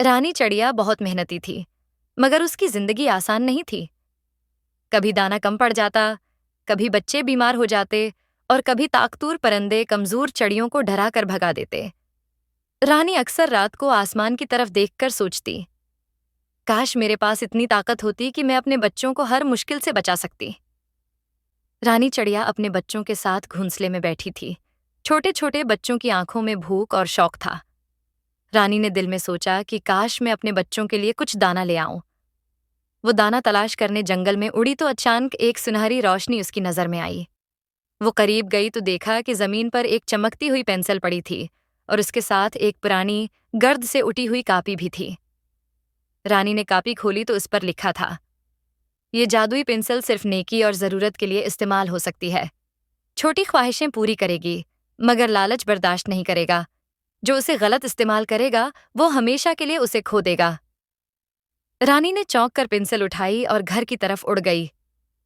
रानी चिड़िया बहुत मेहनती थी, मगर उसकी जिंदगी आसान नहीं थी। कभी दाना कम पड़ जाता, कभी बच्चे बीमार हो जाते और कभी ताकतूर परिंदे कमजोर चिड़ियों को डरा कर भगा देते। रानी अक्सर रात को आसमान की तरफ देखकर सोचती, काश मेरे पास इतनी ताकत होती कि मैं अपने बच्चों को हर मुश्किल से बचा सकती। रानी चिड़िया अपने बच्चों के साथ घोंसले में बैठी थी। छोटे छोटे बच्चों की आंखों में भूख और शौक था। रानी ने दिल में सोचा कि काश मैं अपने बच्चों के लिए कुछ दाना ले आऊं। वो दाना तलाश करने जंगल में उड़ी तो अचानक एक सुनहरी रोशनी उसकी नजर में आई। वो करीब गई तो देखा कि जमीन पर एक चमकती हुई पेंसिल पड़ी थी और उसके साथ एक पुरानी गर्द से उठी हुई कापी भी थी। रानी ने कापी खोली तो उस पर लिखा था, ये जादुई पेंसिल सिर्फ नेकी और जरूरत के लिए इस्तेमाल हो सकती है। छोटी ख्वाहिशें पूरी करेगी, मगर लालच बर्दाश्त नहीं करेगा। जो उसे गलत इस्तेमाल करेगा वो हमेशा के लिए उसे खो देगा। रानी ने चौंक कर पेंसिल उठाई और घर की तरफ उड़ गई।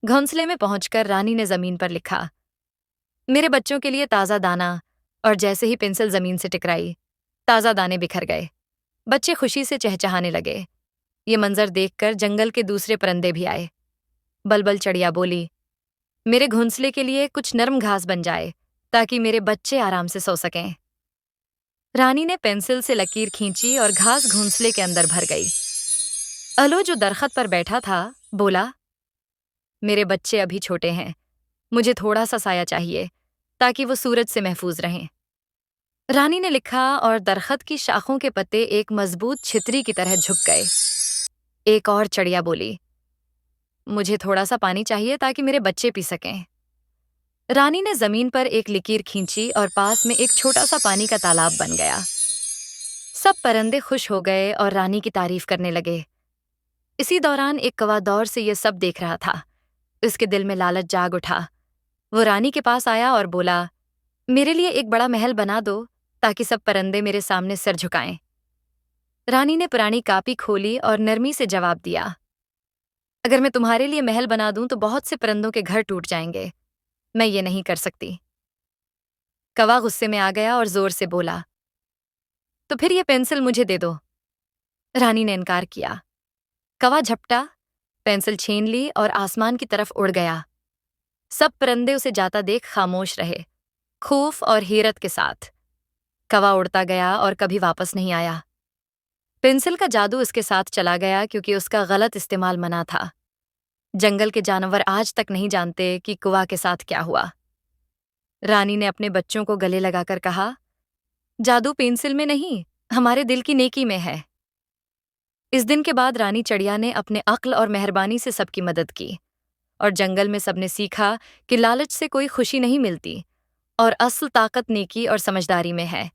घोंसले में पहुंचकर रानी ने जमीन पर लिखा, मेरे बच्चों के लिए ताज़ा दाना। और जैसे ही पेंसिल जमीन से टकराई, ताज़ा दाने बिखर गए। बच्चे खुशी से चहचहाने लगे। ये मंजर देखकर जंगल के दूसरे परिंदे भी आए। बलबल चिड़िया बोली, मेरे घोंसले के लिए कुछ नरम घास बन जाए ताकि मेरे बच्चे आराम से सो सकें। रानी ने पेंसिल से लकीर खींची और घास घोंसले के अंदर भर गई। अलो जो दरख्त पर बैठा था बोला, मेरे बच्चे अभी छोटे हैं, मुझे थोड़ा सा साया चाहिए ताकि वो सूरज से महफूज रहें। रानी ने लिखा और दरख्त की शाखों के पत्ते एक मजबूत छितरी की तरह झुक गए। एक और चिड़िया बोली, मुझे थोड़ा सा पानी चाहिए ताकि मेरे बच्चे पी सकें। रानी ने जमीन पर एक लकीर खींची और पास में एक छोटा सा पानी का तालाब बन गया। सब परिंदे खुश हो गए और रानी की तारीफ करने लगे। इसी दौरान एक कौवा दौर से ये सब देख रहा था। उसके दिल में लालच जाग उठा। वो रानी के पास आया और बोला, मेरे लिए एक बड़ा महल बना दो ताकि सब परिंदे मेरे सामने सिर झुकाएं। रानी ने पुरानी कापी खोली और नरमी से जवाब दिया, अगर मैं तुम्हारे लिए महल बना दूं तो बहुत से परिंदों के घर टूट जाएंगे। मैं ये नहीं कर सकती। कौवा गुस्से में आ गया और जोर से बोला, तो फिर ये पेंसिल मुझे दे दो। रानी ने इनकार किया। कौवा झपटा, पेंसिल छीन ली और आसमान की तरफ उड़ गया। सब परिंदे उसे जाता देख खामोश रहे, खौफ और हैरत के साथ। कौवा उड़ता गया और कभी वापस नहीं आया। पेंसिल का जादू उसके साथ चला गया क्योंकि उसका गलत इस्तेमाल मना था। जंगल के जानवर आज तक नहीं जानते कि कौवा के साथ क्या हुआ। रानी ने अपने बच्चों को गले लगाकर कहा, जादू पेंसिल में नहीं, हमारे दिल की नेकी में है। इस दिन के बाद रानी चिड़िया ने अपने अक्ल और मेहरबानी से सबकी मदद की और जंगल में सबने सीखा कि लालच से कोई खुशी नहीं मिलती और असल ताकत नेकी और समझदारी में है।